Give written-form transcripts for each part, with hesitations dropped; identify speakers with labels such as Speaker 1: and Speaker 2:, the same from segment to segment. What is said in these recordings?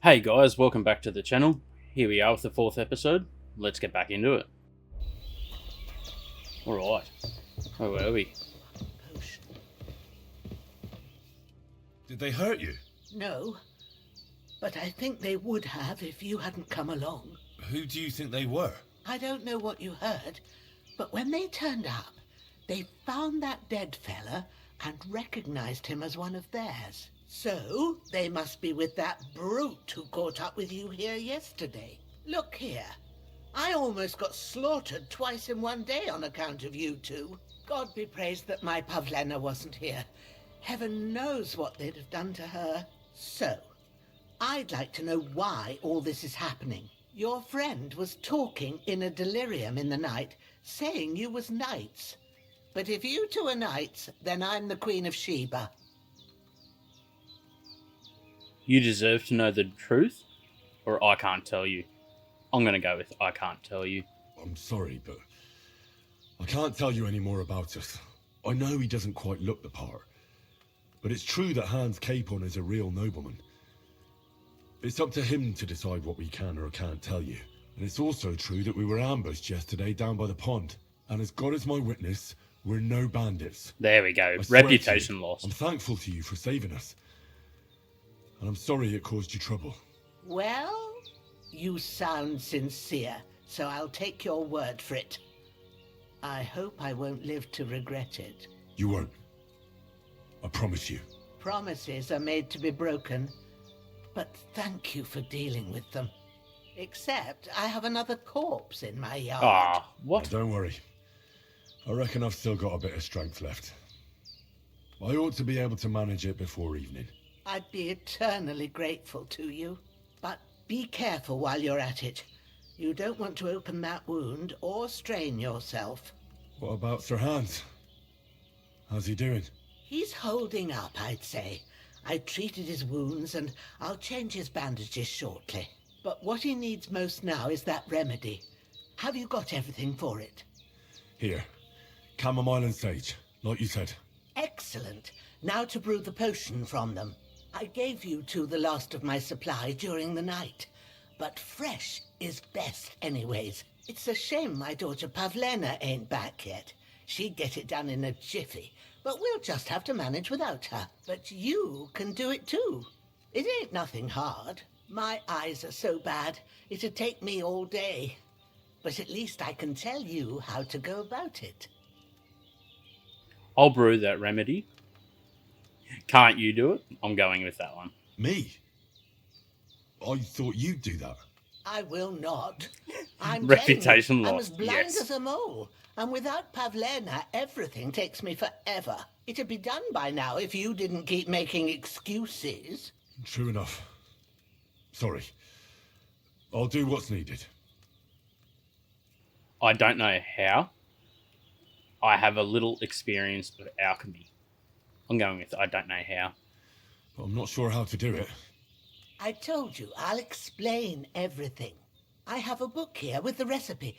Speaker 1: Hey guys, welcome back to the channel. Here we are with the fourth episode. Let's get back into it. Alright, where were we?
Speaker 2: Potion.
Speaker 3: Did they hurt you?
Speaker 2: No, but I think they would have if you hadn't come along.
Speaker 3: Who do you think they were?
Speaker 2: I don't know what you heard, but when they turned up, they found that dead fella and recognized him as one of theirs. So, they must be with that brute who caught up with you here yesterday. Look here. I almost got slaughtered twice in one day on account of you two. God be praised that my Pavlena wasn't here. Heaven knows what they'd have done to her. So, I'd like to know why all this is happening. Your friend was talking in a delirium in the night, saying you was knights. But if you two are knights, then I'm the Queen of Sheba.
Speaker 1: You deserve to know the truth, or I can't tell you. I'm gonna go with I can't tell you.
Speaker 3: I'm sorry, but I can't tell you any more about us. I know he doesn't quite look the part, but it's true that Hans Capon is a real nobleman. It's up to him to decide what we can or can't tell you. And it's also true that we were ambushed yesterday down by the pond. And as God is my witness, we're no bandits.
Speaker 1: There we go.
Speaker 3: I swear
Speaker 1: Reputation
Speaker 3: to you,
Speaker 1: lost.
Speaker 3: I'm thankful to you for saving us. And I'm sorry it caused you trouble.
Speaker 2: Well, you sound sincere, so I'll take your word for it. I hope I won't live to regret it.
Speaker 3: You won't. I promise you.
Speaker 2: Promises are made to be broken, but thank you for dealing with them. Except I have another corpse in my yard.
Speaker 1: Ah,
Speaker 3: Now,
Speaker 1: what?
Speaker 3: don't worry. I reckon I've still got a bit of strength left. I ought to be able to manage it before evening.
Speaker 2: I'd be eternally grateful to you. But be careful while you're at it. You don't want to open that wound or strain yourself.
Speaker 3: What about Sir Hans? How's he doing?
Speaker 2: He's holding up, I'd say. I treated his wounds and I'll change his bandages shortly. But what he needs most now is that remedy. Have you got everything for it?
Speaker 3: Here. Chamomile and sage, like you said.
Speaker 2: Excellent. Now to brew the potion from them. I gave you two the last of my supply during the night. But fresh is best anyways. It's a shame my daughter Pavlena ain't back yet. She'd get it done in a jiffy, but we'll just have to manage without her. But you can do it too. It ain't nothing hard. My eyes are so bad, it'd take me all day. But at least I can tell you how to go about it.
Speaker 1: I'll brew that remedy. Can't you do it? I'm going with that one.
Speaker 3: Me? I thought you'd do that.
Speaker 2: I will not. I'm
Speaker 1: Reputation
Speaker 2: I'm
Speaker 1: lost,
Speaker 2: as blind
Speaker 1: yes.
Speaker 2: as a mole. And without Pavlena, everything takes me forever. It'd be done by now if you didn't keep making excuses.
Speaker 3: True enough. Sorry. I'll do what's needed.
Speaker 1: I don't know how. I have a little experience of alchemy. I'm going with I don't know how.
Speaker 3: But I'm not sure how to do it.
Speaker 2: I told you, I'll explain everything. I have a book here with the recipe,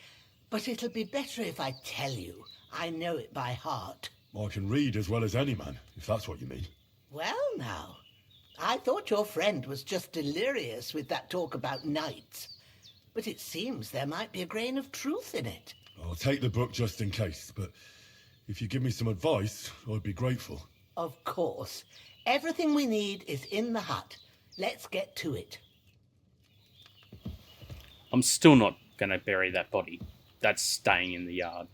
Speaker 2: but it'll be better if I tell you. I know it by heart.
Speaker 3: I can read as well as any man, if that's what you mean.
Speaker 2: Well now, I thought your friend was just delirious with that talk about knights. But it seems there might be a grain of truth in it.
Speaker 3: I'll take the book just in case, but if you give me some advice, I'd be grateful.
Speaker 2: Of course. Everything we need is in the hut. Let's get to it.
Speaker 1: I'm still not going to bury that body. That's staying in the yard.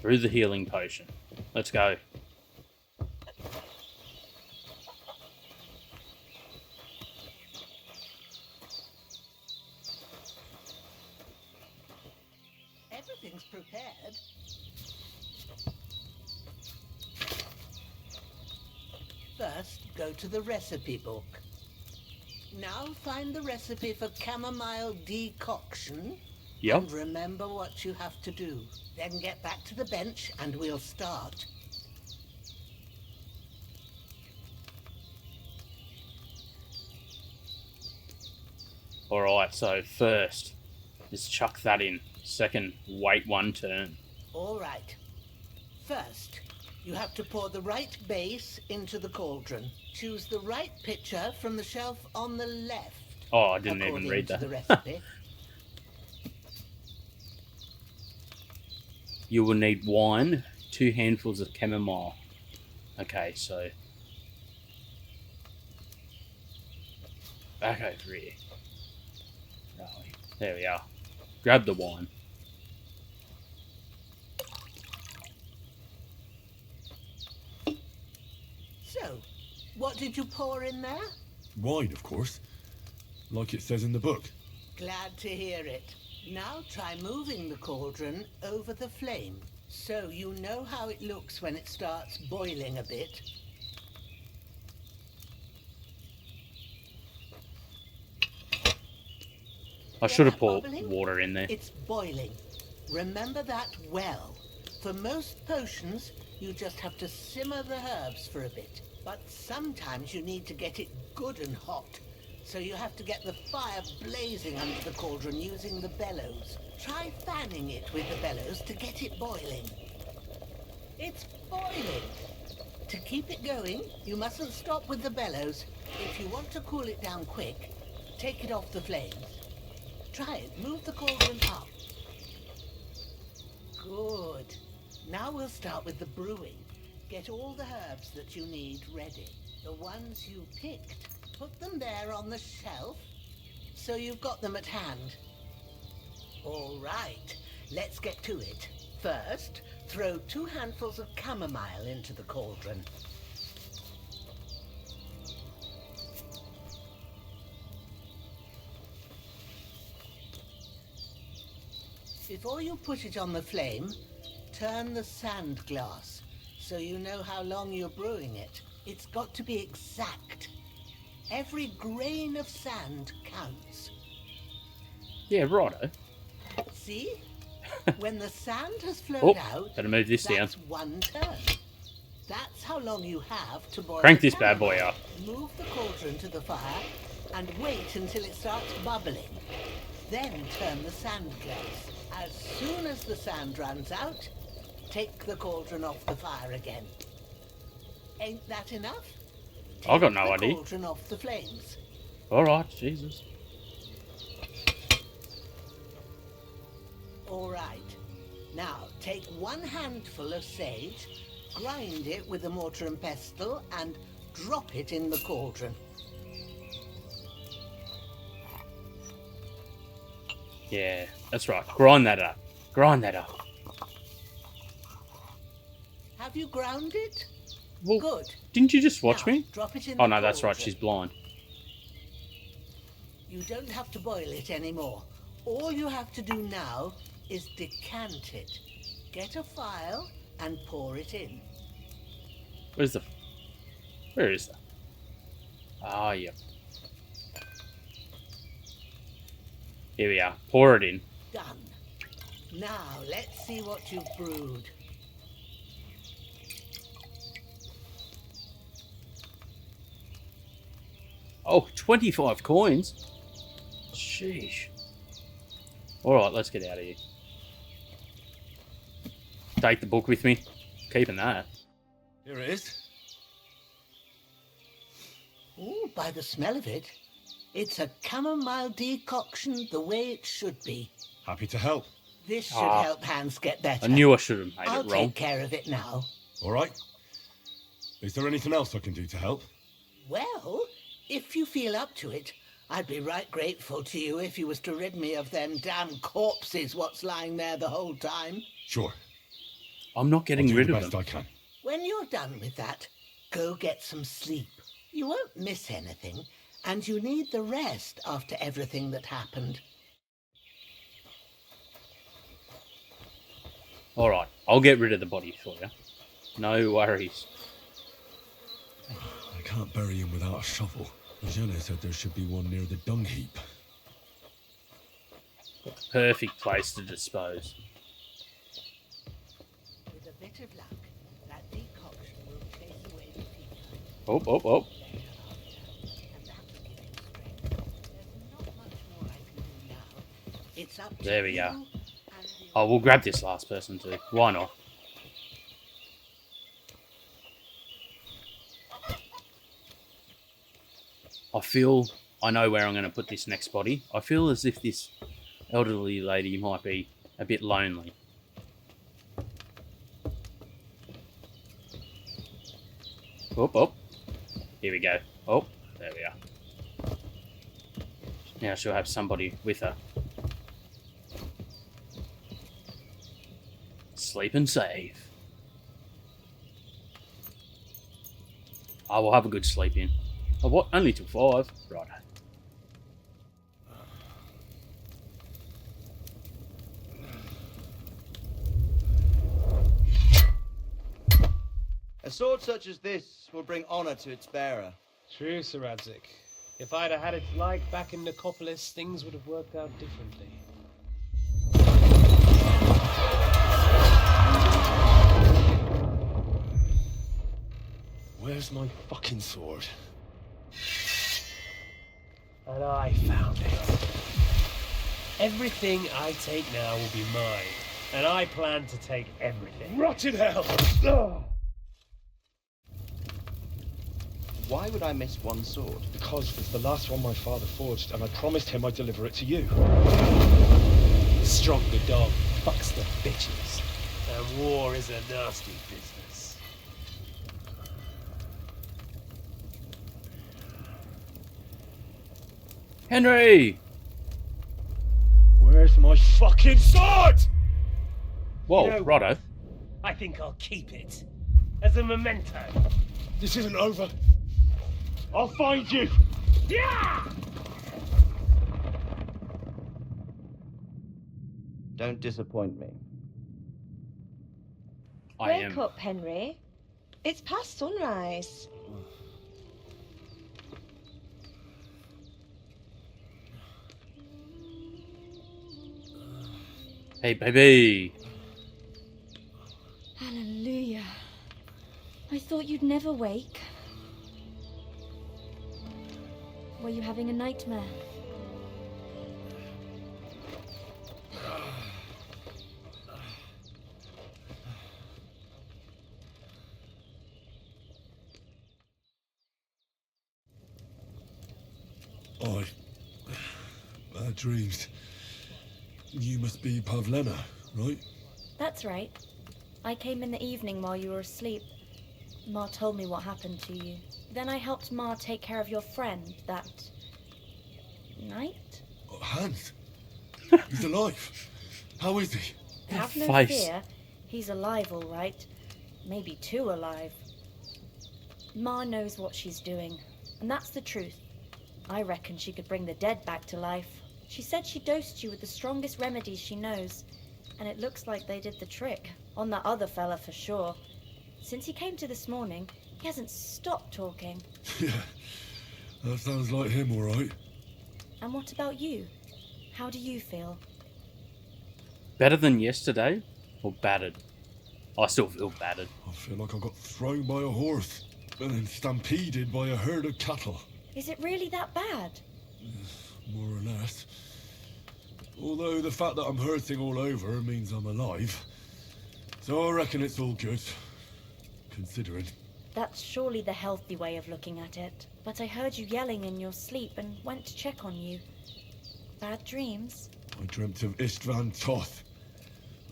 Speaker 1: Brew the healing potion. Let's go.
Speaker 2: Everything's prepared. First, go to the recipe book. Now find the recipe for chamomile decoction.
Speaker 1: Yep.
Speaker 2: And remember what you have to do. Then get back to the bench and we'll start.
Speaker 1: Alright, so first, just chuck that in. Second, wait one turn.
Speaker 2: All right. First, You have to pour the right base into the cauldron. Choose the right pitcher from the shelf on the left.
Speaker 1: Oh, I didn't even
Speaker 2: according
Speaker 1: read
Speaker 2: to the
Speaker 1: that.
Speaker 2: recipe.
Speaker 1: You will need wine, 2 handfuls of chamomile. Okay, so back over here. Right, there we are. Grab the wine.
Speaker 2: So, what did you pour in there?
Speaker 3: Wine, of course. Like it says in the book.
Speaker 2: Glad to hear it. Now try moving the cauldron over the flame, so you know how it looks when it starts boiling a bit.
Speaker 1: I should have poured water in there.
Speaker 2: It's boiling. Remember that well. For most potions, you just have to simmer the herbs for a bit. But sometimes you need to get it good and hot. So you have to get the fire blazing under the cauldron using the bellows. Try fanning it with the bellows to get it boiling. It's boiling. To keep it going, you mustn't stop with the bellows. If you want to cool it down quick, take it off the flames. Try it. Move the cauldron up. Good. Now we'll start with the brewing. Get all the herbs that you need ready. The ones you picked. Put them there on the shelf, so you've got them at hand. All right, let's get to it. First, throw 2 handfuls of chamomile into the cauldron. Before you put it on the flame, turn the sand glass, so you know how long you're brewing it. It's got to be exact. Every grain of sand counts.
Speaker 1: Yeah, righto.
Speaker 2: See? When the sand has flowed out,
Speaker 1: better move this down.
Speaker 2: that's 1 turn. That's how long you have to boil.
Speaker 1: Crank
Speaker 2: the
Speaker 1: this bad boy
Speaker 2: chamomile.
Speaker 1: up.
Speaker 2: Move the cauldron to the fire and wait until it starts bubbling. Then turn the sand glass. As soon as the sand runs out, take the cauldron off the fire again. Ain't that enough?
Speaker 1: I've got no
Speaker 2: the
Speaker 1: idea.
Speaker 2: Cauldron off the flames.
Speaker 1: Alright, Jesus.
Speaker 2: All right. Now, take 1 handful of sage, grind it with a mortar and pestle, and drop it in the cauldron.
Speaker 1: Yeah, that's right. Grind that up. Grind that up.
Speaker 2: Have you ground it?
Speaker 1: Well,
Speaker 2: Good.
Speaker 1: didn't you just watch
Speaker 2: Now,
Speaker 1: me?
Speaker 2: drop it in
Speaker 1: Oh
Speaker 2: the
Speaker 1: no, that's right.
Speaker 2: cauldron.
Speaker 1: She's blind.
Speaker 2: You don't have to boil it anymore. All you have to do now is decant it. Get a phial and pour it in.
Speaker 1: Where's the... Where is that? Ah, yep. Here we are. Pour it in.
Speaker 2: Done. Now, let's see what you've brewed.
Speaker 1: Oh, 25 coins. Sheesh. Alright, let's get out of here. Take the book with me. Keeping that.
Speaker 3: Here it is.
Speaker 2: Oh, by the smell of it, it's a chamomile decoction the way it should be.
Speaker 3: Happy to help.
Speaker 2: This should help Hans get better.
Speaker 1: I knew I should have made
Speaker 2: I'll
Speaker 1: it wrong.
Speaker 2: take care of it now.
Speaker 3: All right. Is there anything else I can do to help?
Speaker 2: Well, if you feel up to it, I'd be right grateful to you if you was to rid me of them damn corpses what's lying there the whole time.
Speaker 3: Sure.
Speaker 1: I'm not
Speaker 3: I'll
Speaker 1: getting
Speaker 3: do
Speaker 1: rid
Speaker 3: the
Speaker 1: of
Speaker 3: best
Speaker 1: them.
Speaker 3: I can.
Speaker 2: When you're done with that, go get some sleep. You won't miss anything, and you need the rest after everything that happened.
Speaker 1: Alright, I'll get rid of the body for you. No worries.
Speaker 3: I can't bury him without a shovel. Jenna said there should be one near the dung heap.
Speaker 1: Perfect place to dispose.
Speaker 2: With a bit of luck, that decoction will chase away the fever.
Speaker 1: Oh, oh, oh.
Speaker 2: And that will give him strength. There's not much more I can do now. It's up to
Speaker 1: There we
Speaker 2: you
Speaker 1: are.
Speaker 2: and the
Speaker 1: Oh, we'll grab this last person too. Why not? I know where I'm going to put this next body. I feel as if this elderly lady might be a bit lonely. Oh. Here we go. Oh, there we are. Now she'll have somebody with her. Sleep and save. I will have a good sleep in. Oh, what? Only till 5? Right.
Speaker 4: A sword such as this will bring honor to its bearer.
Speaker 5: True, Sir Radzik. If I'd have had its like back in Nicopolis, things would have worked out differently.
Speaker 3: Where's my fucking sword?
Speaker 5: And I found it. Everything I take now will be mine, and I plan to take everything.
Speaker 3: Rot in hell!
Speaker 5: Ugh.
Speaker 4: Why would I miss one sword?
Speaker 3: Because it's the last one my father forged, and I promised him I'd deliver it to you.
Speaker 5: Stronger dog fucks the bitches, and war is a nasty business.
Speaker 1: Henry!
Speaker 3: Where's my fucking sword?
Speaker 1: Whoa,
Speaker 5: You know
Speaker 1: righto.
Speaker 5: what? I think I'll keep it as a memento.
Speaker 3: This isn't over. I'll find you!
Speaker 5: Yeah!
Speaker 4: Don't disappoint me.
Speaker 1: I
Speaker 6: Wake
Speaker 1: am.
Speaker 6: up, Henry. It's past sunrise.
Speaker 1: Hey, baby.
Speaker 6: Hallelujah. I thought you'd never wake. Were you having a nightmare?
Speaker 3: Bad dreams. You must be Pavlena, right?
Speaker 6: That's right. I came in the evening while you were asleep. Ma told me what happened to you. Then I helped Ma take care of your friend that night.
Speaker 3: Oh, Hans. He's alive. How is he?
Speaker 6: Have no
Speaker 1: face.
Speaker 6: fear. He's alive, all right. Maybe too alive. Ma knows what she's doing, and that's the truth. I reckon she could bring the dead back to life. She said she dosed you with the strongest remedies she knows, and it looks like they did the trick. On that other fella for sure. Since he came to this morning, he hasn't stopped talking.
Speaker 3: Yeah, that sounds like him, all right.
Speaker 6: And what about you? How do you feel?
Speaker 1: Better than yesterday? Or battered? I still feel battered.
Speaker 3: I feel like I got thrown by a horse and then stampeded by a herd of cattle.
Speaker 6: Is it really that bad?
Speaker 3: More or less. Although the fact that I'm hurting all over means I'm alive. So I reckon it's all good. Considering.
Speaker 6: That's surely the healthy way of looking at it. But I heard you yelling in your sleep and went to check on you. Bad dreams?
Speaker 3: I dreamt of Istvan Toth,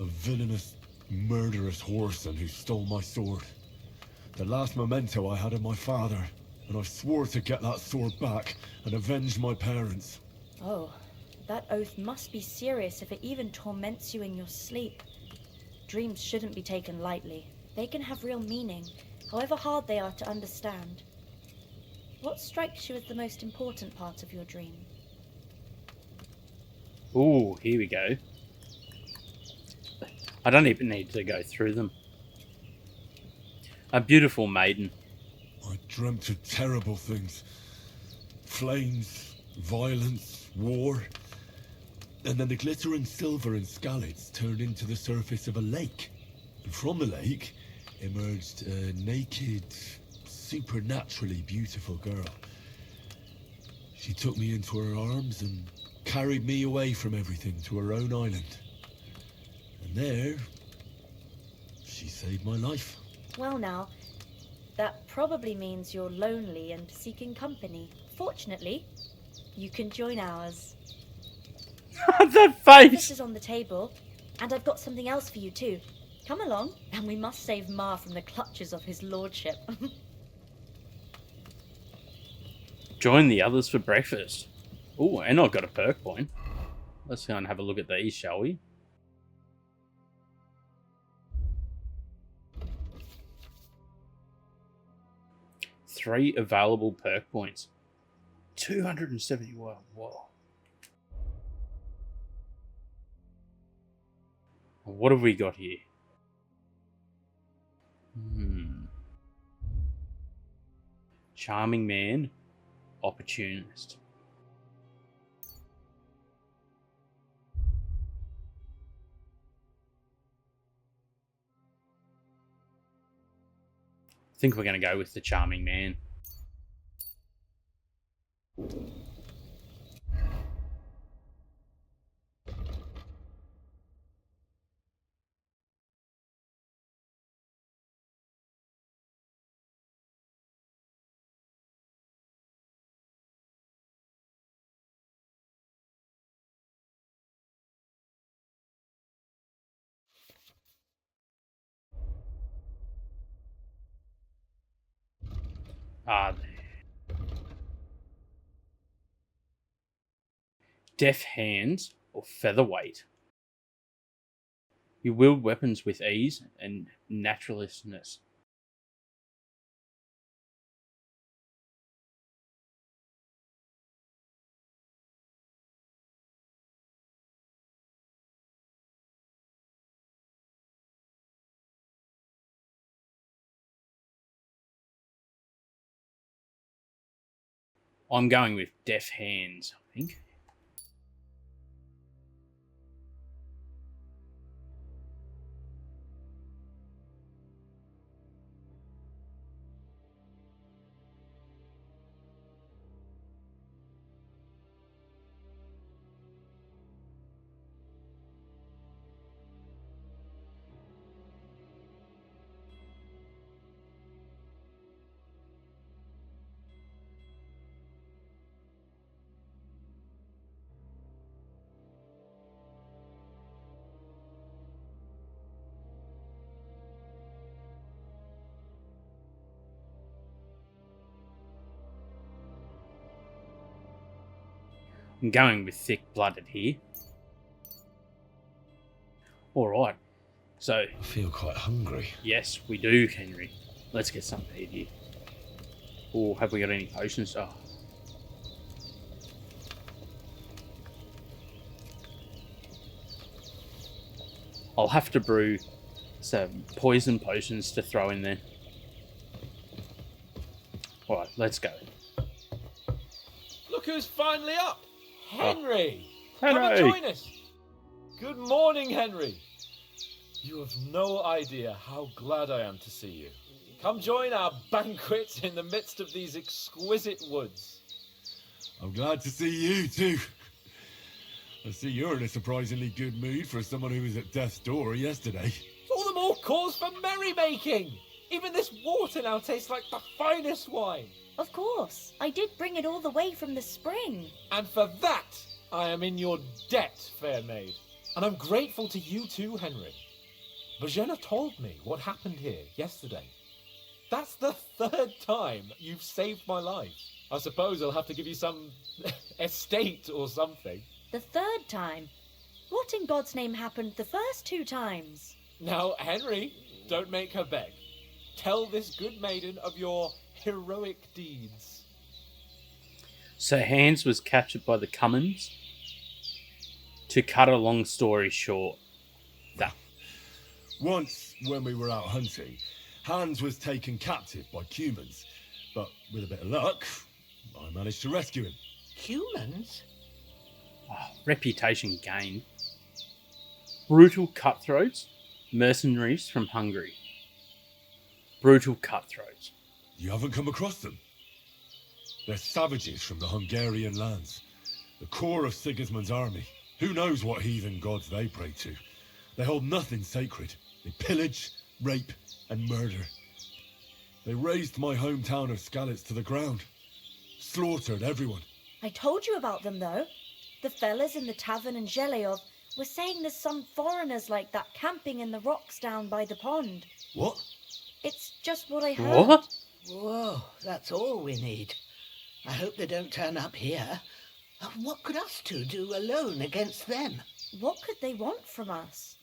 Speaker 3: a villainous, murderous whoreson who stole my sword. The last memento I had of my father, and I swore to get that sword back and avenge my parents.
Speaker 6: Oh, that oath must be serious if it even torments you in your sleep. Dreams shouldn't be taken lightly. They can have real meaning, however hard they are to understand. What strikes you as the most important part of your dream?
Speaker 1: Ooh, here we go. I don't even need to go through them. A beautiful maiden.
Speaker 3: I dreamt of terrible things. Flames, violence, war. And then the glittering silver and scallops turned into the surface of a lake. And from the lake emerged a naked, supernaturally beautiful girl. She took me into her arms and carried me away from everything to her own island. And there, she saved my life.
Speaker 6: Well now, that probably means you're lonely and seeking company. Fortunately, you can join ours.
Speaker 1: That
Speaker 6: Breakfast
Speaker 1: face!
Speaker 6: is on the table, and I've got something else for you too. Come along, and we must save Ma from the clutches of his lordship.
Speaker 1: Join the others for breakfast. Oh, and I've got a perk point. Let's go and have a look at these, shall we? Three available perk points. 271. Whoa. What have we got here? Charming man, opportunist. I think we're going to go with the charming man. Deft hands or featherweight. You wield weapons with ease and naturalistness. I'm going with deft hands, I think. I'm going with thick-blooded here. Alright, so...
Speaker 3: I feel quite hungry.
Speaker 1: Yes, we do, Henry. Let's get something to eat here. Oh, have we got any potions? Oh. I'll have to brew some poison potions to throw in there. Alright, let's go.
Speaker 7: Look who's finally up! Henry!
Speaker 1: Henry!
Speaker 7: Come and join us! Good morning, Henry! You have no idea how glad I am to see you. Come join our banquet in the midst of these exquisite woods.
Speaker 3: I'm glad to see you too. I see you're in a surprisingly good mood for someone who was at death's door yesterday.
Speaker 7: It's all the more cause for merrymaking! Even this water now tastes like the finest wine.
Speaker 6: Of course, I did bring it all the way from the spring.
Speaker 7: And for that, I am in your debt, fair maid. And I'm grateful to you too, Henry. Bojena told me what happened here yesterday. That's the third time you've saved my life. I suppose I'll have to give you some estate or something.
Speaker 6: The third time? What in God's name happened the first two times?
Speaker 7: Now, Henry, don't make her beg. Tell this good maiden of your heroic deeds.
Speaker 1: So Hans was captured by the Cummins. To cut a long story short, that.
Speaker 3: Once, when we were out hunting, Hans was taken captive by humans, but with a bit of luck, I managed to rescue him.
Speaker 2: Humans?
Speaker 1: Reputation gained. Brutal cutthroats, mercenaries from Hungary. Brutal cutthroats.
Speaker 3: You haven't come across them? They're savages from the Hungarian lands, the core of Sigismund's army. Who knows what heathen gods they pray to? They hold nothing sacred. They pillage, rape, and murder. They razed my hometown of Skalitz to the ground. slaughtered everyone.
Speaker 6: I told you about them, though. The fellas in the tavern in Zheleov were saying there's some foreigners like that camping in the rocks down by the pond.
Speaker 3: What?
Speaker 6: It's just what I heard.
Speaker 1: What?
Speaker 2: Whoa, that's all we need. I hope they don't turn up here. What could us two do alone against them?
Speaker 6: What could they want from us?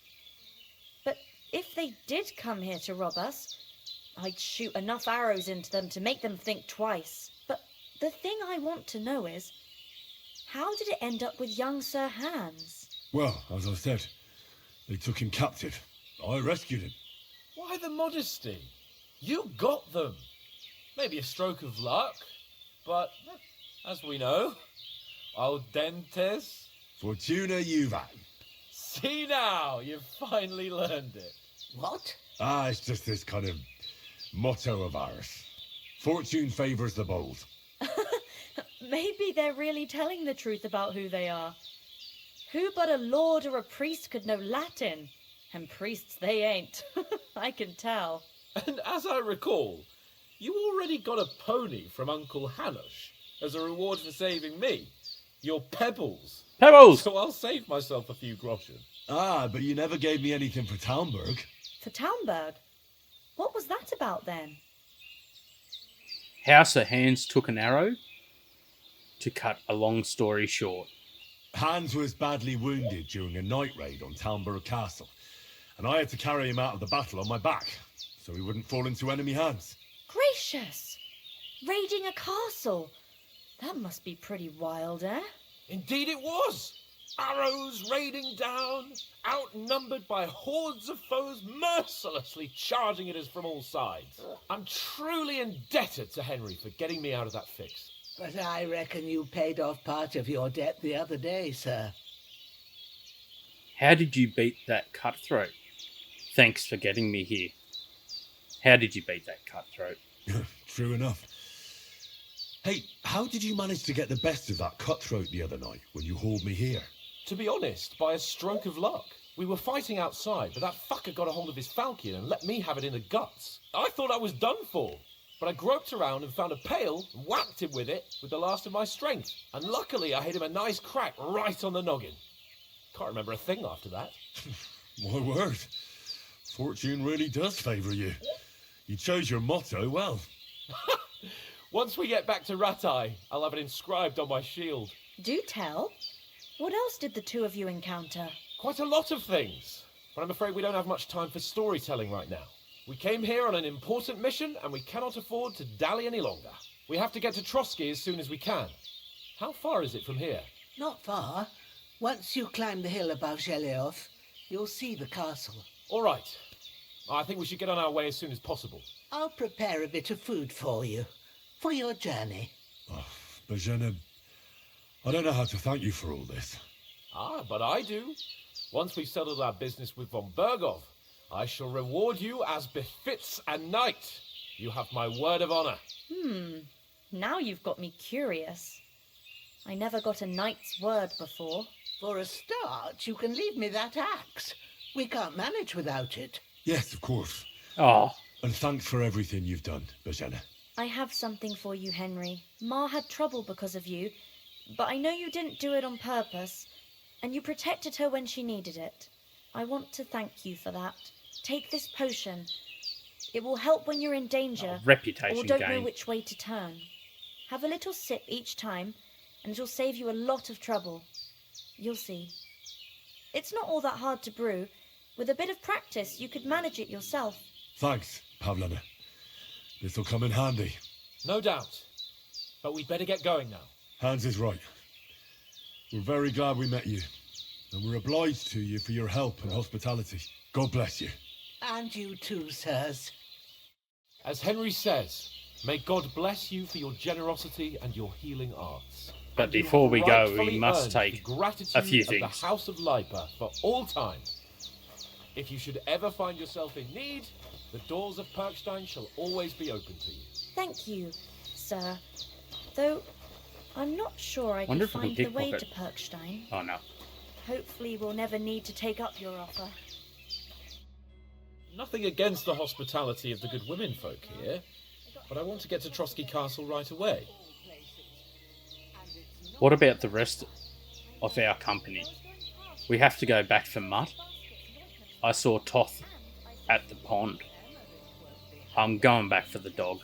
Speaker 6: But if they did come here to rob us, I'd shoot enough arrows into them to make them think twice. But the thing I want to know is, how did it end up with young Sir Hans?
Speaker 3: Well, as I said, they took him captive. I rescued him.
Speaker 7: Why the modesty? You got them. Maybe a stroke of luck, but as we know, al dentes.
Speaker 3: Fortuna juvat.
Speaker 7: See now, you've finally learned it.
Speaker 2: What?
Speaker 3: It's just this kind of motto of ours. Fortune favours the bold.
Speaker 6: Maybe they're really telling the truth about who they are. Who but a lord or a priest could know Latin? And priests they ain't. I can tell.
Speaker 7: And as I recall, you already got a pony from Uncle Hanush as a reward for saving me. Your pebbles.
Speaker 1: Pebbles!
Speaker 7: So I'll save myself a few groschen.
Speaker 3: But you never gave me anything for Talmberg.
Speaker 6: For Talmberg? What was that about then?
Speaker 1: How Sir Hans took an arrow. To cut a long story short.
Speaker 3: Hans was badly wounded during a night raid on Talmberg Castle, and I had to carry him out of the battle on my back, so he wouldn't fall into enemy hands.
Speaker 6: Gracious! Raiding a castle? That must be pretty wild, eh?
Speaker 7: Indeed it was. Arrows raining down, outnumbered by hordes of foes mercilessly charging at us from all sides. I'm truly indebted to Henry for getting me out of that fix.
Speaker 2: But I reckon you paid off part of your debt the other day, sir.
Speaker 1: How did you beat that cutthroat? Thanks for getting me here. How did you beat that cutthroat?
Speaker 3: True enough. Hey, how did you manage to get the best of that cutthroat the other night when you hauled me here?
Speaker 7: To be honest, by a stroke of luck. We were fighting outside, but that fucker got a hold of his falchion and let me have it in the guts. I thought I was done for. But I groped around and found a pail and whacked him with it with the last of my strength. And luckily I hit him a nice crack right on the noggin. Can't remember a thing after that.
Speaker 3: My word. Fortune really does favour you. You chose your motto well.
Speaker 7: Once we get back to Ratai, I'll have it inscribed on my shield.
Speaker 6: Do tell. What else did the two of you encounter?
Speaker 7: Quite a lot of things. But I'm afraid we don't have much time for storytelling right now. We came here on an important mission, and we cannot afford to dally any longer. We have to get to Trotsky as soon as we can. How far is it from here?
Speaker 2: Not far. Once you climb the hill above Zheleov, you'll see the castle.
Speaker 7: All right. I think we should get on our way as soon as possible.
Speaker 2: I'll prepare a bit of food for you, for your journey.
Speaker 3: Oh, Bohemia, I don't know how to thank you for all this.
Speaker 7: But I do. Once we've settled our business with von Bergov, I shall reward you as befits a knight. You have my word of honor.
Speaker 6: Now you've got me curious. I never got a knight's word before.
Speaker 2: For a start, you can leave me that axe. We can't manage without it.
Speaker 3: Yes, of course.
Speaker 1: Oh,
Speaker 3: And thanks for everything you've done, Bohemia.
Speaker 6: I have something for you, Henry. Ma had trouble because of you, but I know you didn't do it on purpose, and you protected her when she needed it. I want to thank you for that. Take this potion. It will help when you're in danger
Speaker 1: reputation
Speaker 6: or don't
Speaker 1: gain.
Speaker 6: know which way to turn. Have a little sip each time, and it'll save you a lot of trouble. You'll see. It's not all that hard to brew. With a bit of practice, you could manage it yourself.
Speaker 3: Thanks, Pavlana. This'll come in handy.
Speaker 7: No doubt. But we'd better get going now.
Speaker 3: Hans is right. We're very glad we met you, and we're obliged to you for your help and hospitality. God bless you.
Speaker 2: And you too, sirs.
Speaker 7: As Henry says, may God bless you for your generosity and your healing arts.
Speaker 1: But
Speaker 7: And you
Speaker 1: before
Speaker 7: have
Speaker 1: we go, we
Speaker 7: rightfully
Speaker 1: must
Speaker 7: earned
Speaker 1: take
Speaker 7: the gratitude
Speaker 1: a few
Speaker 7: of
Speaker 1: things.
Speaker 7: the House of Lipa for all time. If you should ever find yourself in need, the doors of Perkstein shall always be open to you.
Speaker 6: Thank you, sir. Though, I'm not sure I
Speaker 1: Wonder
Speaker 6: can
Speaker 1: if I can
Speaker 6: find the way to
Speaker 1: pickpocket.
Speaker 6: Perkstein.
Speaker 1: Oh no.
Speaker 6: Hopefully we'll never need to take up your offer.
Speaker 7: Nothing against the hospitality of the good women folk here, but I want to get to Trotsky Castle right away.
Speaker 1: What about the rest of our company? We have to go back for Mutt. I saw Toth at the pond. I'm going back for the dog.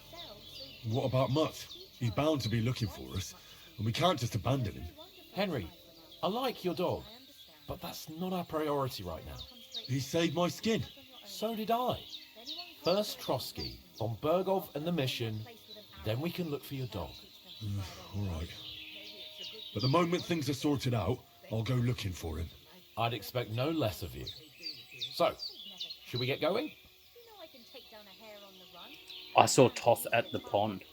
Speaker 3: What about Mutt? He's bound to be looking for us, and we can't just abandon him.
Speaker 7: Henry, I like your dog, but that's not our priority right now.
Speaker 3: He saved my skin.
Speaker 7: So did I. First Trotsky, von Bergov and the mission, then we can look for your dog.
Speaker 3: All right. But the moment things are sorted out, I'll go looking for him.
Speaker 7: I'd expect no less of you. So, should we get going?
Speaker 1: I saw Toth at the pond.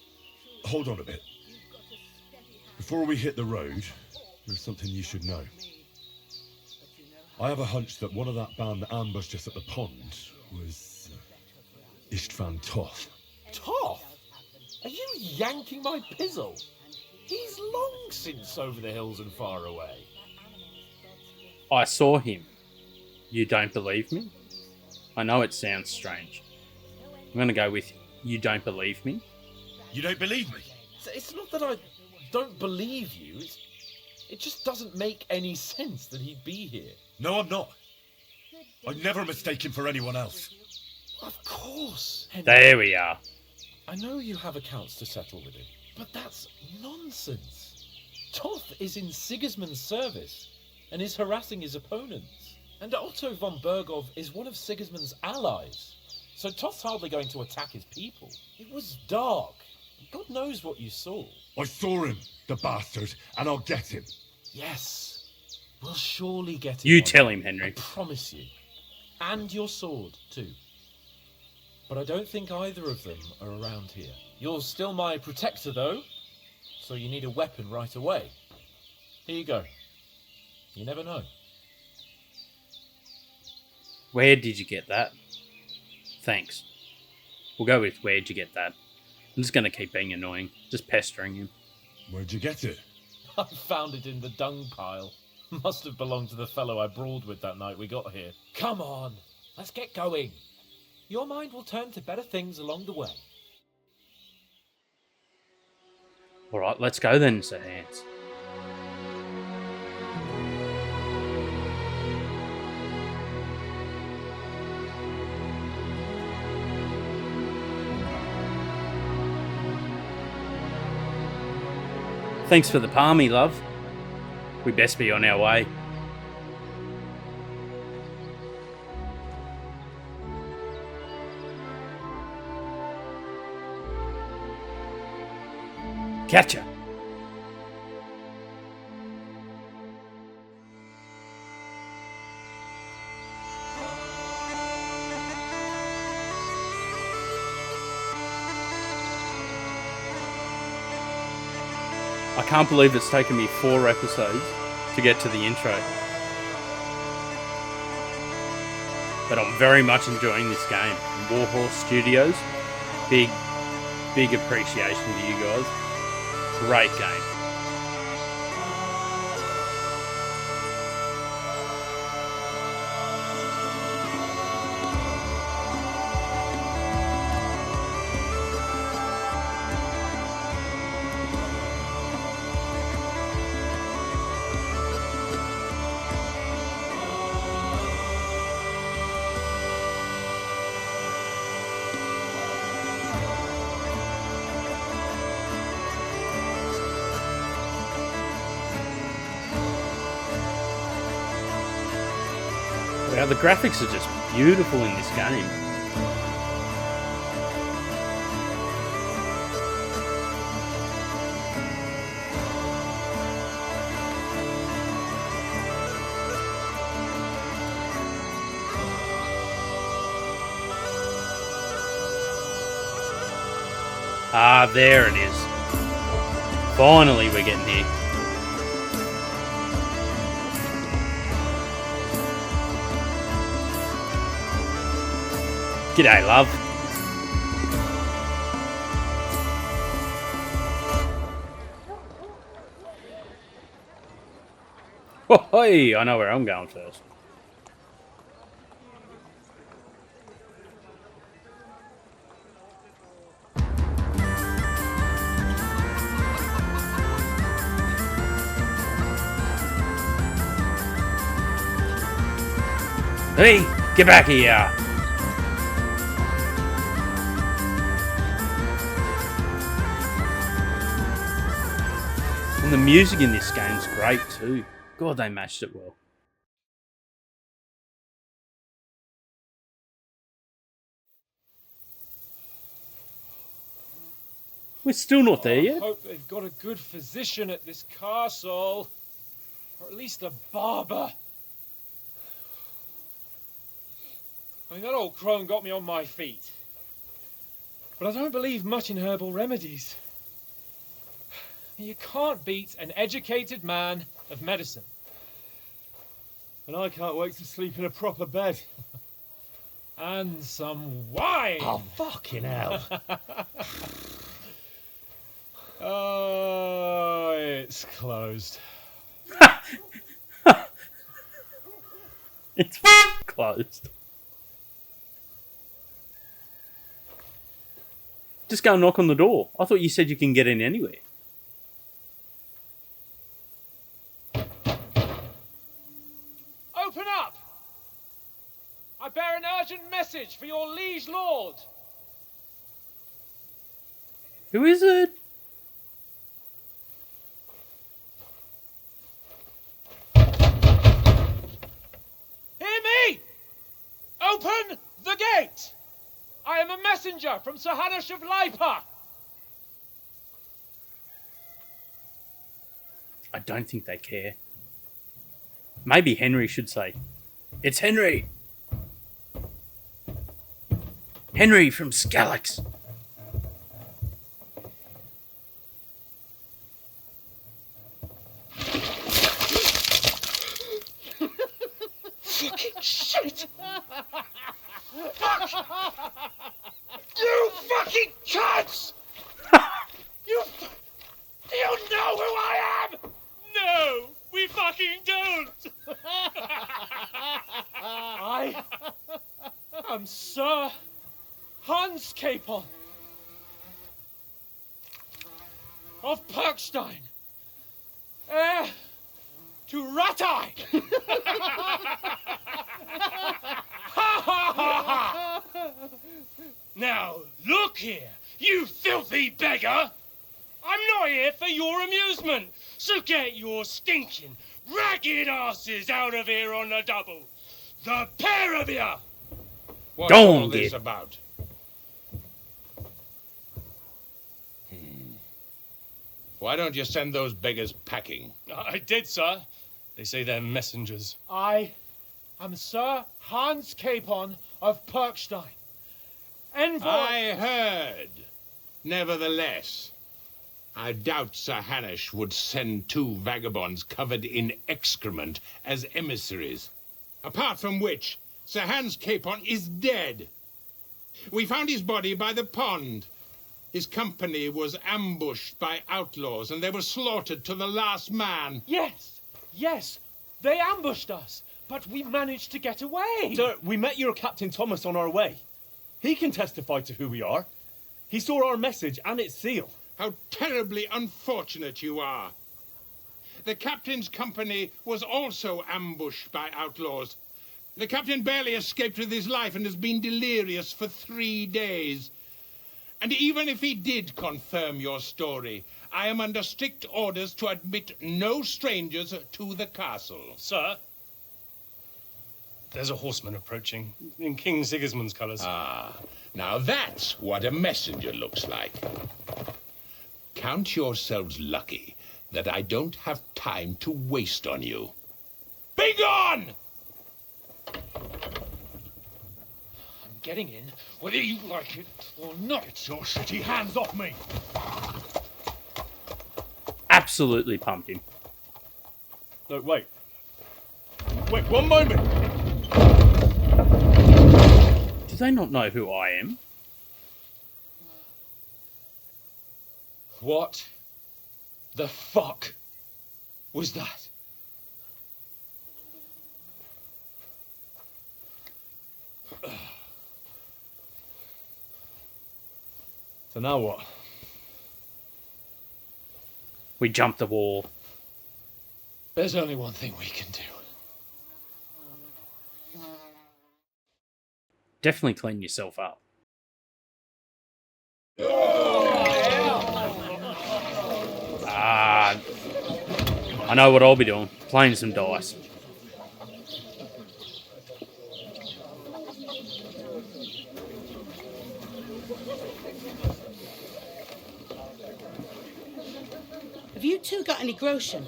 Speaker 3: Hold on a bit. Before we hit the road, there's something you should know. I have a hunch that one of that band that ambushed us at the pond was Istvan Toth.
Speaker 7: Toth? Are you yanking my pizzle? He's long since over the hills and far away.
Speaker 1: I saw him. You don't believe me? I know it sounds strange. I'm going to go with you don't believe me.
Speaker 3: You don't believe me?
Speaker 7: It's not that I don't believe you. It just doesn't make any sense that he'd be here.
Speaker 3: No, I'm not. I'd never mistake him for anyone else.
Speaker 7: Of course, Henry.
Speaker 1: There we are.
Speaker 7: I know you have accounts to settle with him, but that's nonsense. Toth is in Sigismund's service and is harassing his opponents. And Otto von Bergov is one of Sigismund's allies. So Toth's hardly going to attack his people. It was dark. God knows what you saw.
Speaker 3: I saw him, the bastard, and I'll get him.
Speaker 7: Yes. We'll surely get him.
Speaker 1: You tell him, Henry.
Speaker 7: I promise you. And your sword, too. But I don't think either of them are around here. You're still my protector, though, so you need a weapon right away. Here you go. You never know.
Speaker 1: Where did you get that? Thanks. We'll go with where'd you get that. I'm just going to keep being annoying, just pestering him.
Speaker 3: Where'd you get it?
Speaker 7: I found it in the dung pile. Must have belonged to the fellow I brawled with that night we got here. Come on, let's get going. Your mind will turn to better things along the way.
Speaker 1: Alright, let's go then, Sir Hans. Thanks for the palmy, love. We best be on our way. Catch ya! I can't believe it's taken me 4 episodes to get to the intro. But I'm very much enjoying this game. Warhorse Studios, big appreciation to you guys. Great game. Wow, the graphics are just beautiful in this game. Ah, there it is. Finally, we're getting here. G'day, love. Oh, hey, I know where I'm going first. Hey, get back here! And the music in this game's great too. God, they matched it well. We're still not there
Speaker 5: I
Speaker 1: yet.
Speaker 5: hope they've got a good physician at this castle. Or at least a barber. I mean, that old crone got me on my feet. But I don't believe much in herbal remedies. You can't beat an educated man of medicine.
Speaker 3: And I can't wait to sleep in a proper bed.
Speaker 5: And some wine!
Speaker 7: Oh, fucking hell.
Speaker 5: Oh, it's closed.
Speaker 1: It's closed. Just go and knock on the door. I thought you said you can get in anywhere.
Speaker 5: Open up! I bear an urgent message for your liege lord.
Speaker 1: Who is it?
Speaker 5: Hear me! Open the gate! I am a messenger from Sir Hanush of Lipa.
Speaker 1: I don't think they care. Maybe Henry should say, "It's Henry! Henry from Skalax!"
Speaker 5: Fucking shit! Fuck! You fucking cunts! You know who I am? No, we fucking don't! I am Sir Hans Capon of Perkstein, heir to Ratai! Now, look here, you filthy beggar! I'm not here for your amusement, so get your stinking, ragged asses out of here on the double. The pair of you!
Speaker 8: What's
Speaker 1: Go
Speaker 8: all
Speaker 1: on,
Speaker 8: this
Speaker 1: kid.
Speaker 8: about? Why don't you send those beggars packing?
Speaker 5: I did, sir. They say they're messengers. I am Sir Hans Capon of Perkstein. Envoy...
Speaker 8: I heard. Nevertheless, I doubt Sir Hanush would send two vagabonds covered in excrement as emissaries. Apart from which, Sir Hans Capon is dead. We found his body by the pond. His company was ambushed by outlaws, and they were slaughtered to the last man.
Speaker 5: Yes, they ambushed us, but we managed to get away.
Speaker 9: Sir, we met your Captain Thomas on our way. He can testify to who we are. He saw our message and its seal.
Speaker 8: How terribly unfortunate you are. The captain's company was also ambushed by outlaws. The captain barely escaped with his life and has been delirious for 3 days. And even if he did confirm your story, I am under strict orders to admit no strangers to the castle.
Speaker 5: Sir, there's a horseman approaching in King Sigismund's colours.
Speaker 8: Ah, now that's what a messenger looks like. Count yourselves lucky that I don't have time to waste on you. Be gone!
Speaker 5: I'm getting in, whether you like it or not.
Speaker 3: Get your shitty hands off me!
Speaker 1: Absolutely pumped him.
Speaker 9: No, wait. Wait, one moment!
Speaker 1: Do they not know who I am?
Speaker 5: What the fuck was that?
Speaker 9: So now what?
Speaker 1: We jumped the wall.
Speaker 5: There's only one thing we can do.
Speaker 1: definitely clean yourself up. Ah, I know what I'll be doing. Playing some dice.
Speaker 2: Have you two got any groschen?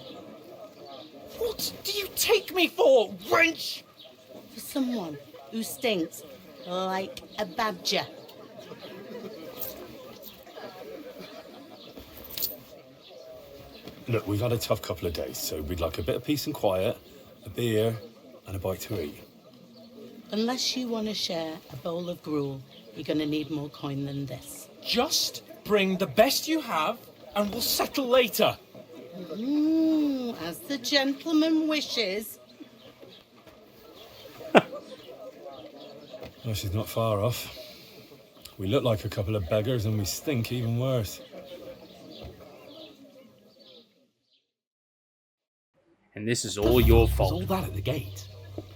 Speaker 9: What do you take me for, wench?
Speaker 2: For someone who stinks like a badger.
Speaker 3: Look, we've had a tough couple of days, so we'd like a bit of peace and quiet, a beer, and a bite to eat.
Speaker 2: Unless you want to share a bowl of gruel, you're going to need more coin than this.
Speaker 9: Just bring the best you have, and we'll settle later.
Speaker 2: As the gentleman wishes.
Speaker 3: Well, she's not far off. We look like a couple of beggars, and we stink even worse.
Speaker 1: And this is all your
Speaker 7: Was
Speaker 1: fault.
Speaker 7: all that at the gate?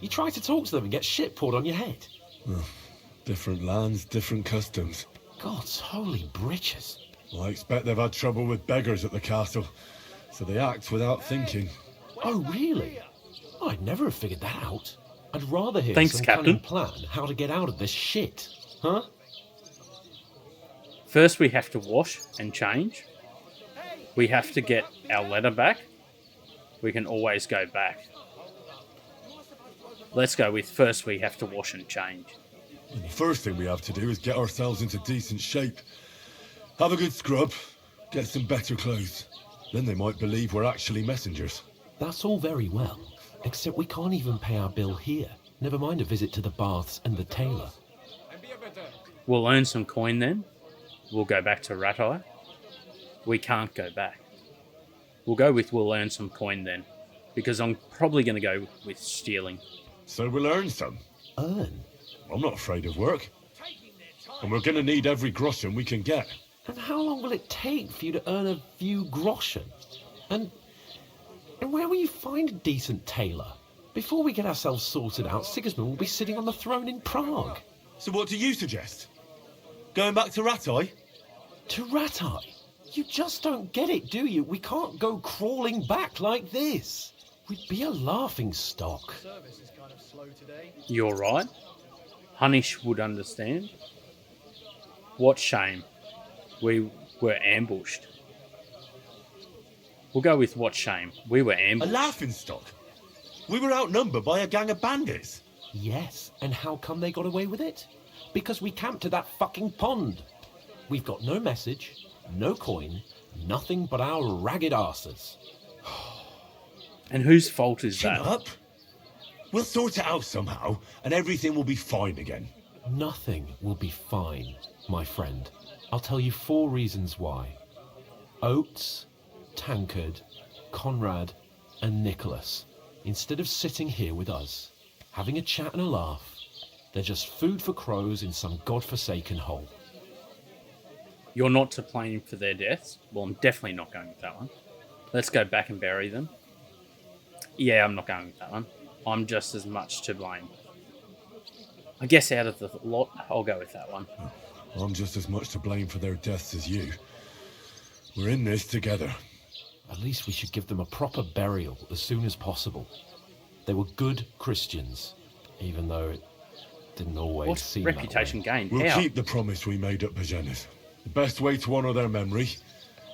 Speaker 7: You try to talk to them and get shit poured on your head.
Speaker 3: Different lands, different customs.
Speaker 7: God's holy britches.
Speaker 3: I expect they've had trouble with beggars at the castle, so they act without thinking.
Speaker 7: Oh, really? I'd never have figured that out. I'd rather hear
Speaker 1: Thanks,
Speaker 7: some
Speaker 1: Captain.
Speaker 7: cunning plan how to get out of this shit. Huh?
Speaker 1: First, we have to wash and change. We have to get our letter back. We can always go back. Let's go with first we have to wash and change.
Speaker 3: And the first thing we have to do is get ourselves into decent shape. Have a good scrub, get some better clothes. Then they might believe we're actually messengers.
Speaker 7: That's all very well, except we can't even pay our bill here. Never mind a visit to the baths and the tailor.
Speaker 1: We'll earn some coin then. We'll go back to Ratai. We can't go back. We'll go with we'll earn some coin then. Because I'm probably going to go with stealing.
Speaker 3: So we'll earn some.
Speaker 7: Earn?
Speaker 3: I'm not afraid of work. And we're going to need every groschen we can get.
Speaker 7: And how long will it take for you to earn a few groschen? And where will you find a decent tailor? Before we get ourselves sorted out, Sigismund will be sitting on the throne in Prague.
Speaker 3: So what do you suggest? Going back to Ratai?
Speaker 7: To Ratai? You just don't get it, do you? We can't go crawling back like this. We'd be a laughing stock.
Speaker 1: You're right. Hunish would understand. What shame. We were ambushed. We'll go with what shame. We were
Speaker 3: A
Speaker 1: ambushed.
Speaker 3: laughing stock? We were outnumbered by a gang of bandits.
Speaker 7: Yes, and how come they got away with it? Because we camped at that fucking pond. We've got no message, no coin, nothing but our ragged arses.
Speaker 1: And whose fault is
Speaker 3: Chin
Speaker 1: that?
Speaker 3: up. We'll sort it out somehow, and everything will be fine again.
Speaker 7: Nothing will be fine, my friend. I'll tell you 4 reasons why. Oates, Tankard, Conrad, and Nicholas, instead of sitting here with us, having a chat and a laugh, they're just food for crows in some godforsaken hole.
Speaker 1: You're not to blame for their deaths? Well, I'm definitely not going with that one. Let's go back and bury them. Yeah, I'm not going with that one. I'm just as much to blame. I guess out of the lot, I'll go with that one.
Speaker 3: I'm just as much to blame for their deaths as you. We're in this together.
Speaker 7: At least we should give them a proper burial as soon as possible. They were good Christians, even though it didn't always
Speaker 1: What
Speaker 7: seem
Speaker 1: reputation
Speaker 7: that way.
Speaker 1: gained?
Speaker 3: We'll
Speaker 1: How?
Speaker 3: keep the promise we made at Bajenis. The best way to honour their memory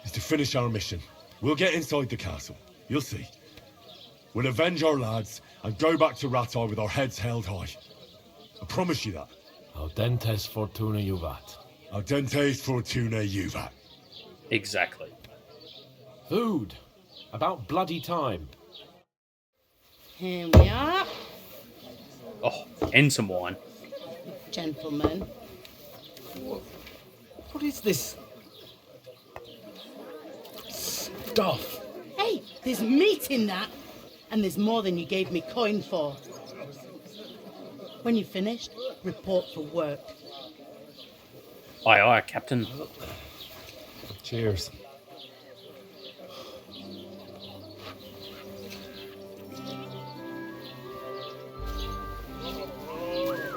Speaker 3: is to finish our mission. We'll get inside the castle. You'll see. We'll avenge our lads and go back to Ratai with our heads held high. I promise you that.
Speaker 7: Audentes fortuna juvat.
Speaker 3: Audentes fortuna juvat.
Speaker 1: Exactly.
Speaker 7: Food. About bloody time.
Speaker 2: Here we are,
Speaker 1: Oh, and some wine.
Speaker 2: gentlemen.
Speaker 9: What is this stuff?
Speaker 2: Hey, there's meat in that, and there's more than you gave me coin for. When you're finished, report for work.
Speaker 1: Aye, aye, Captain.
Speaker 3: Cheers.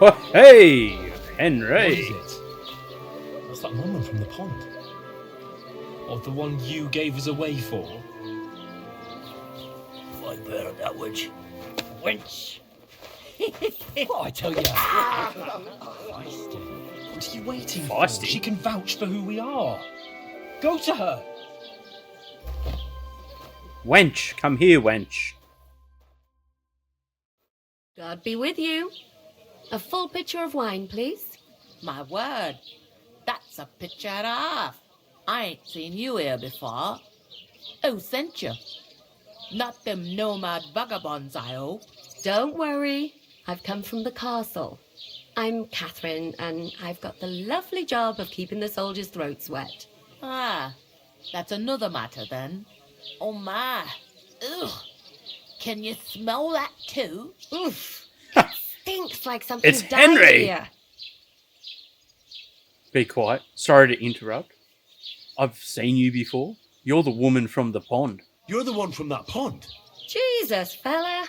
Speaker 1: Oh, hey! Henry.
Speaker 9: What is it? That's that woman from the pond. Or the one you gave us away for.
Speaker 2: Fight bear that witch. Wench.
Speaker 9: What I tell you? Feisty. What are you waiting for?
Speaker 1: Feisty?
Speaker 9: She can vouch for who we are. Go to her.
Speaker 1: Wench, come here, wench.
Speaker 10: God be with you. A full pitcher of wine, please.
Speaker 2: My word, that's a picture and a half. I ain't seen you here before. Who sent you? Not them nomad vagabonds, I hope.
Speaker 10: Don't worry. I've come from the castle. I'm Catherine, and I've got the lovely job of keeping the soldiers' throats wet.
Speaker 2: Ah, that's another matter then. Oh my. Ugh. Can you smell that too?
Speaker 10: Oof. Stinks like something
Speaker 1: It's
Speaker 10: died
Speaker 1: Henry.
Speaker 10: here.
Speaker 1: Be quiet. Sorry to interrupt. I've seen you before. You're the woman from the pond.
Speaker 3: You're the one from that pond.
Speaker 10: Jesus, fella.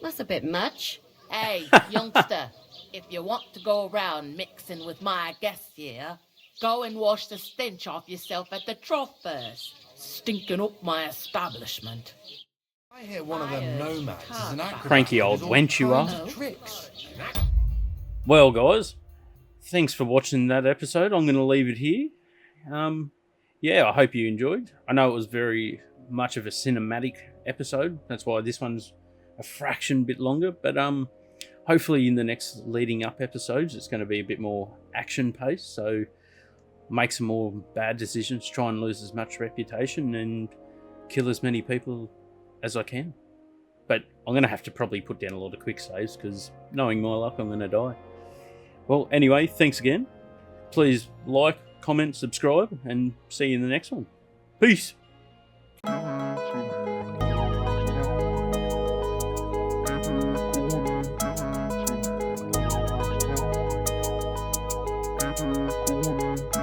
Speaker 10: That's a bit much.
Speaker 2: Hey, youngster, if you want to go around mixing with my guests here, go and wash the stench off yourself at the trough first. Stinking up my establishment.
Speaker 11: I hear one of them nomads is an acrobat.
Speaker 1: Cranky old
Speaker 11: with all
Speaker 1: wench you are.
Speaker 11: kinds of tricks.
Speaker 1: Well, guys, thanks for watching that episode. I'm going to leave it here. Yeah, I hope you enjoyed. I know it was very much of a cinematic episode. That's why this one's a fraction bit longer. But hopefully in the next leading up episodes, it's going to be a bit more action paced. So make some more bad decisions, try and lose as much reputation and kill as many people as I can. But I'm going to have to probably put down a lot of quick saves because knowing my luck, I'm going to die. Well, anyway, thanks again. Please like, comment, subscribe, and see you in the next one. Peace.
Speaker 12: Corner.